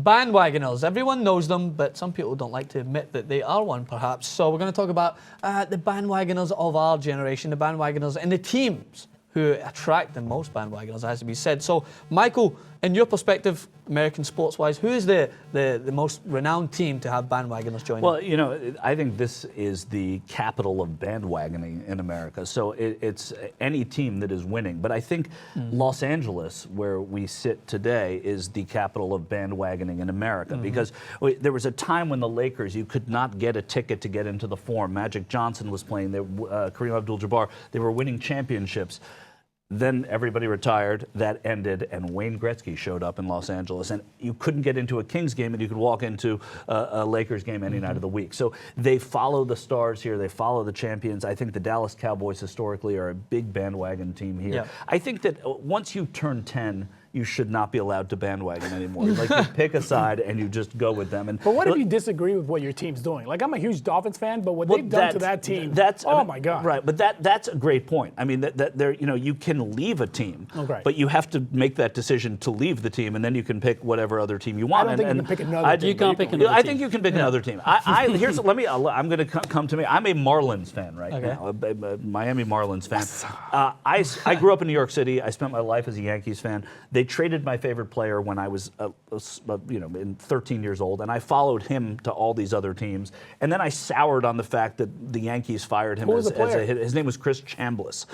Bandwagoners. Everyone knows them, but some people don't like to admit that they are one, perhaps. So we're going to talk about the bandwagoners of our generation, the bandwagoners and the teams who attract the most bandwagoners, has to be said. So, Michael, in your perspective, American sports-wise, who is the most renowned team to have bandwagoners join? Well, you know, I think this is the capital of bandwagoning in America. So it's any team that is winning. But I think Los Angeles, where we sit today, is the capital of bandwagoning in America. Because there was a time when the Lakers, you could not get a ticket to get into the Forum. Magic Johnson was playing, Kareem Abdul-Jabbar. They were winning championships. Then everybody retired, that ended, and Wayne Gretzky showed up in Los Angeles. And you couldn't get into a Kings game, and you could walk into a Lakers game any night of the week. So they follow the stars here. They follow the champions. I think the Dallas Cowboys historically are a big bandwagon team here. Yeah. I think that once you turn 10, you should not be allowed to bandwagon anymore. Like, you pick a side and you just go with them. But what if you disagree with what your team's doing? Like, I'm a huge Dolphins fan, but what they've done to that team, my God. Right, but that's a great point. I mean, you can leave a team, but you have to make that decision to leave the team, and then you can pick whatever other team you want. I don't think you can pick another team. You can't pick another team. I think you can pick another team. I'm going to come to me. I'm a Marlins fan now, a Miami Marlins fan. Yes. I grew up in New York City. I spent my life as a Yankees fan. They traded my favorite player when I was, 13 years old, and I followed him to all these other teams. And then I soured on the fact that the Yankees fired him. His name was Chris Chambliss,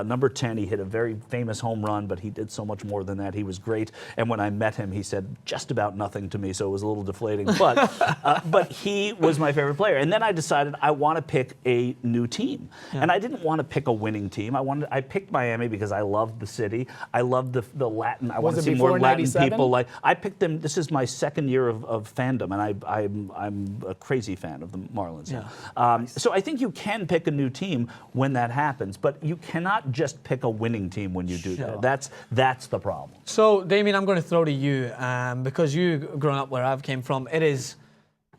number 10. He hit a very famous home run, but he did so much more than that. He was great. And when I met him, he said just about nothing to me, so it was a little deflating. But he was my favorite player. And then I decided I want to pick a new team, and I didn't want to pick a winning team. I picked Miami because I loved the city. I loved the Latin. I want to see more Latin people. Like, I picked them. This is my second year of fandom, and I'm a crazy fan of the Marlins. Yeah. So I think you can pick a new team when that happens, but you cannot just pick a winning team when you do that. That's the problem. So, Damien, I'm going to throw to you because you, growing up where I've came from, it is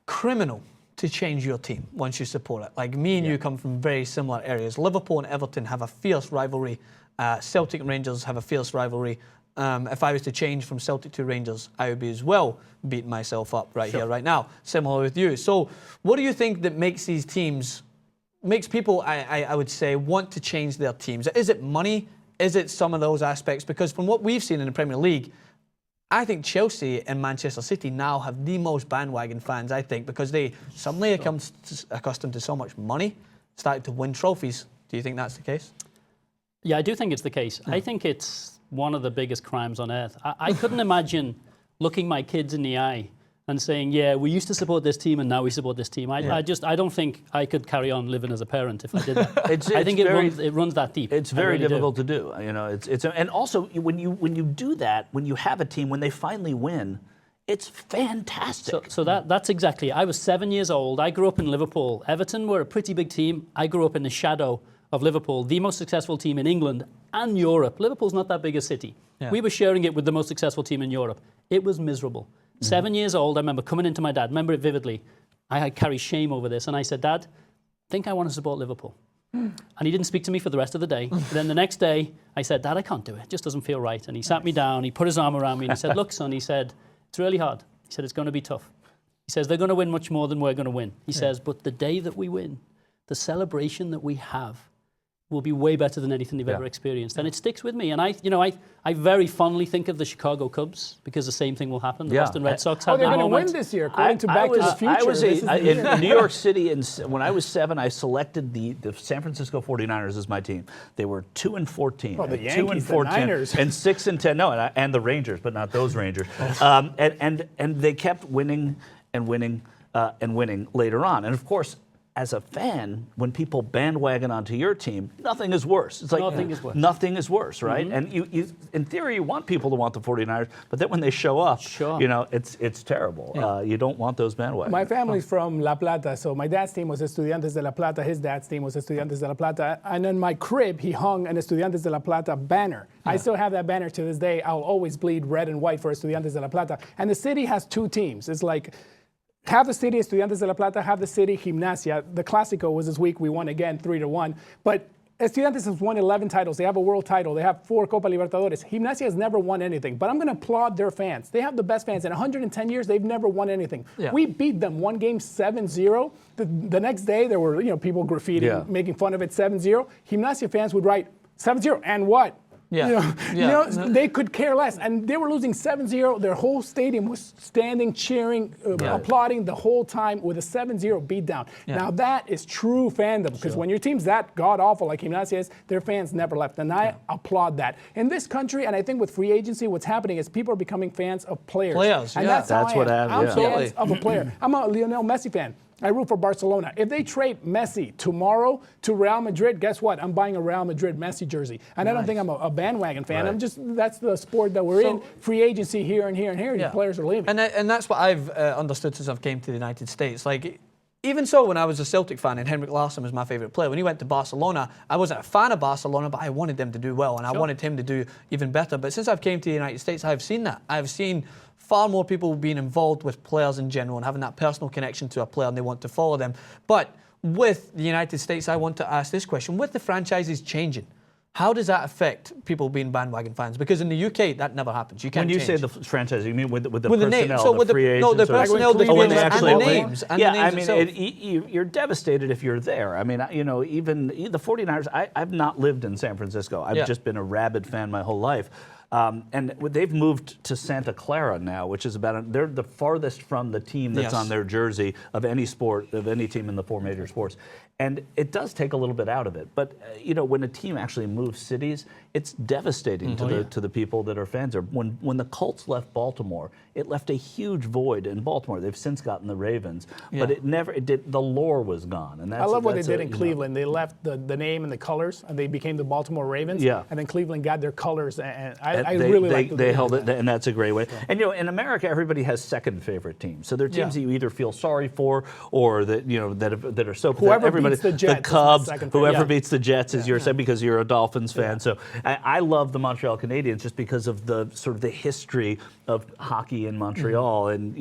criminal to change your team once you support it. Like, me and you come from very similar areas. Liverpool and Everton have a fierce rivalry. Celtic and Rangers have a fierce rivalry. If I was to change from Celtic to Rangers, I would be as well beating myself up here, right now. Similar with you. So what do you think that makes these teams, makes people, I would say, want to change their teams? Is it money? Is it some of those aspects? Because from what we've seen in the Premier League, I think Chelsea and Manchester City now have the most bandwagon fans, I think, because they suddenly become accustomed to so much money, started to win trophies. Do you think that's the case? Yeah, I do think it's the case. I think it's one of the biggest crimes on earth. I couldn't imagine looking my kids in the eye and saying, yeah, we used to support this team and now we support this team. I don't think I could carry on living as a parent if I did that. I think it runs that deep. It's very difficult to do. You know, and also when you do that, when you have a team, when they finally win, it's fantastic. So that's exactly it. I was 7 years old. I grew up in Liverpool. Everton were a pretty big team. I grew up in the shadow of Liverpool, the most successful team in England and Europe. Liverpool's not that big a city. Yeah. We were sharing it with the most successful team in Europe. It was miserable. 7 years old, I remember coming into my dad, remember it vividly. I carry shame over this. And I said, Dad, I think I want to support Liverpool. And he didn't speak to me for the rest of the day. Then the next day, I said, Dad, I can't do it. It just doesn't feel right. And he sat me down, he put his arm around me and he said, look, son, he said, it's really hard. He said, it's going to be tough. He says, they're going to win much more than we're going to win. He says, but the day that we win, the celebration that we have will be way better than anything they've ever experienced. And it sticks with me. And I very fondly think of the Chicago Cubs because the same thing will happen. The Boston Red Sox have they're that going to moment. win this year, according to Back to the Future. I was in New York City, and when I was 7, I selected the San Francisco 49ers as my team. They were 2-14. Oh, the Yankees, the Niners. And 6-10. No, and the Rangers, but not those Rangers. And they kept winning and winning and winning later on. And of course, as a fan, when people bandwagon onto your team, nothing is worse. It's like nothing is worse, right? And you, in theory, you want people to want the 49ers, but then when they show up, you know, it's terrible. You don't want those bandwagons. My family's from La Plata, so my dad's team was Estudiantes de La Plata. His dad's team was Estudiantes de La Plata. And in my crib, he hung an Estudiantes de La Plata banner. I still have that banner to this day. I'll always bleed red and white for Estudiantes de La Plata. And the city has two teams. It's like half the city Estudiantes de La Plata, half the city Gimnasia. The Clásico was this week. We won again 3-1. But Estudiantes has won 11 titles. They have a world title. They have 4 Copa Libertadores. Gimnasia has never won anything, but I'm going to applaud their fans. They have the best fans. In 110 years, they've never won anything. Yeah. We beat them one game 7-0. The next day, there were people graffitiing, making fun of it 7-0. Gimnasia fans would write 7-0 and what? Yeah. They could care less. And they were losing 7-0. Their whole stadium was standing, cheering, applauding the whole time with a 7-0 beatdown. Yeah. Now that is true fandom, because when your team's that god-awful like Gimnasia is, their fans never left. And I applaud that. In this country, and I think with free agency, what's happening is people are becoming fans of players. And that's how what happened. I'm fans of a player. I'm a Lionel Messi fan. I root for Barcelona. If they trade Messi tomorrow to Real Madrid, guess what? I'm buying a Real Madrid Messi jersey. And I don't think I'm a bandwagon fan. Right. That's the sport that we're in. Free agency here and here and here. The players are leaving. And that's what I've understood since I've came to the United States. Like, even so, when I was a Celtic fan and Henrik Larsson was my favourite player, when he went to Barcelona, I wasn't a fan of Barcelona, but I wanted them to do well, and I wanted him to do even better. But since I've came to the United States, I've seen that. I've seen far more people being involved with players in general and having that personal connection to a player, and they want to follow them. But with the United States, I want to ask this question. With the franchises changing, how does that affect people being bandwagon fans? Because in the UK, that never happens. You can't When you change. say the franchise, you mean with the With the name. personnel, So the with the- free agents? no, the or- personnel, the Oh, when they and the actually names, and the yeah, names I mean, itself. you're devastated if you're there. I mean, even the 49ers, I've not lived in San Francisco. I've just been a rabid fan my whole life. And they've moved to Santa Clara now, which is they're the farthest from the team that's on their jersey of any sport, of any team in the 4 major sports. And it does take a little bit out of it. But, when a team actually moves cities, it's devastating to the people that are fans there. When the Colts left Baltimore, it left a huge void in Baltimore. They've since gotten the Ravens. But the lore was gone. And I love what they did in Cleveland. They left the name and the colors, and they became the Baltimore Ravens. Yeah. And then Cleveland got their colors, and I really like they held it, and that's a great way. And in America, everybody has second favorite teams. So they're teams that you either feel sorry for, or that that are so Whoever everybody beats the Jets, Cubs, second whoever favorite. beats the Jets is yours because you're a Dolphins fan. So I love the Montreal Canadiens just because of the sort of the history of hockey in Montreal. And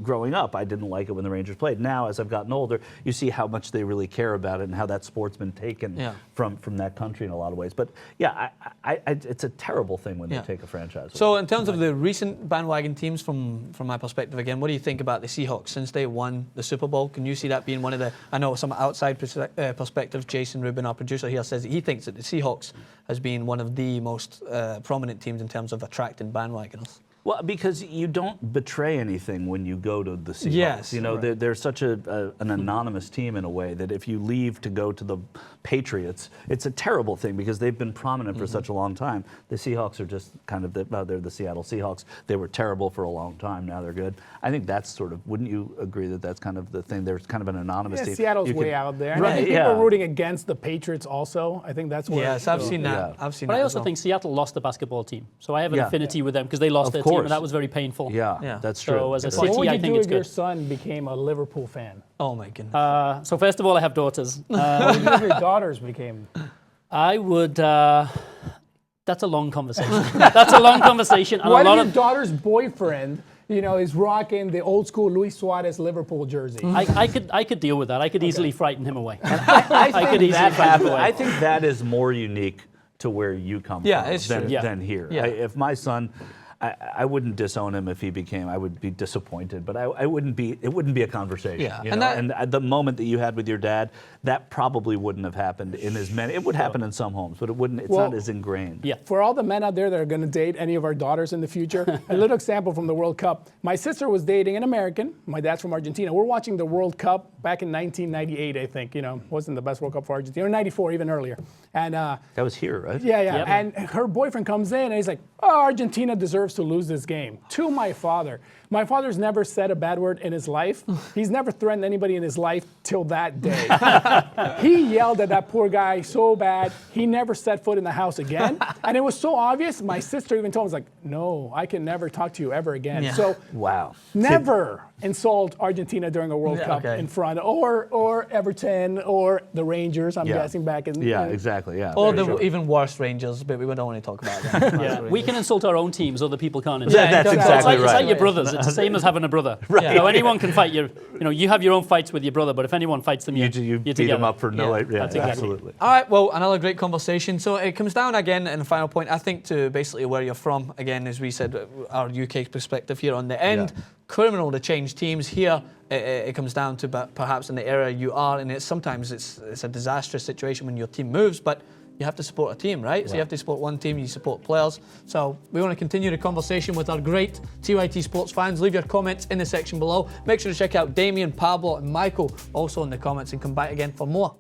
growing up, I didn't like it when the Rangers played. Now, as I've gotten older, you see how much they really care about it and how that sport's been taken from that country in a lot of ways. But it's a terrible thing when they take a franchise. So in terms of the recent bandwagon teams, from my perspective again, what do you think about the Seahawks since they won the Super Bowl? Can you see that being one of the, I know some outside perspective, Jason Rubin, our producer here, says that he thinks that the Seahawks has been one of the most prominent teams in terms of attracting bandwagoners. Well, because you don't betray anything when you go to the Seahawks. Yes, they're such an anonymous team in a way that if you leave to go to the Patriots, it's a terrible thing because they've been prominent for such a long time. The Seahawks are just kind of they're the Seattle Seahawks. They were terrible for a long time. Now they're good. I think that's sort of, wouldn't you agree that that's kind of the thing? There's kind of an anonymous team. Seattle's way out there. Right, I think people are rooting against the Patriots also. I think that's where. Yes, I've seen that. I've seen But that I also as well. think Seattle lost the basketball team. So I have an affinity with them because they lost their team, and that was very painful. Yeah, that's true. So as a What would city, you I do think it's if your good. son became a Liverpool fan? Oh my goodness. So first of all, I have daughters. What would you do if your daughters became? I would. That's a long conversation. That's a long conversation. And What a if lot your of daughter's boyfriend, is rocking the old school Luis Suarez Liverpool jersey? I could deal with that. I could easily frighten him away. I could easily frighten him away. I think that is more unique to where you come Yeah, from it's true. than here. Yeah. If my son, I wouldn't disown him if he became. I would be disappointed, but it wouldn't be a conversation. Yeah. And the moment that you had with your dad, that probably wouldn't have happened in as many. It would happen in some homes, but it wouldn't. It's not as ingrained. Yeah. For all the men out there that are going to date any of our daughters in the future, a little example from the World Cup. My sister was dating an American. My dad's from Argentina. We're watching the World Cup back in 1998, I think. Wasn't the best World Cup for Argentina. Or 94, even earlier. And That was here, right? yeah. Yep. And her boyfriend comes in and he's like, "Oh, Argentina deserves to lose this game." To my father. My father's never said a bad word in his life. He's never threatened anybody in his life till that day. He yelled at that poor guy so bad, he never set foot in the house again. And it was so obvious, my sister even told him, "No, I can never talk to you ever again." Yeah. So Wow. never insult Argentina during a World Cup in front, or Everton, or the Rangers, I'm guessing back in. Yeah, exactly. Yeah. Or Very the true. even worse Rangers, but we don't want to talk about that. We can insult our own teams, other people can't insult. Yeah, that's exactly It's like right. your brothers. it's the same as having a brother. Right. You know, anyone can fight you. You know, you have your own fights with your brother, but if anyone fights them, You you're beat together. them up for no. Yeah, that's exactly. absolutely. All right, well, another great conversation. So it comes down again, in the final point, I think, to basically where you're from. Again, as we said, our UK perspective here on the end. Yeah. Criminal to change teams here. It comes down to perhaps in the area you are, and sometimes it's a disastrous situation when your team moves, but you have to support a team, right? So you have to support one team, you support players. So we want to continue the conversation with our great TYT sports fans. Leave your comments in the section below. Make sure to check out Damien, Pablo, and Michael also in the comments, and come back again for more.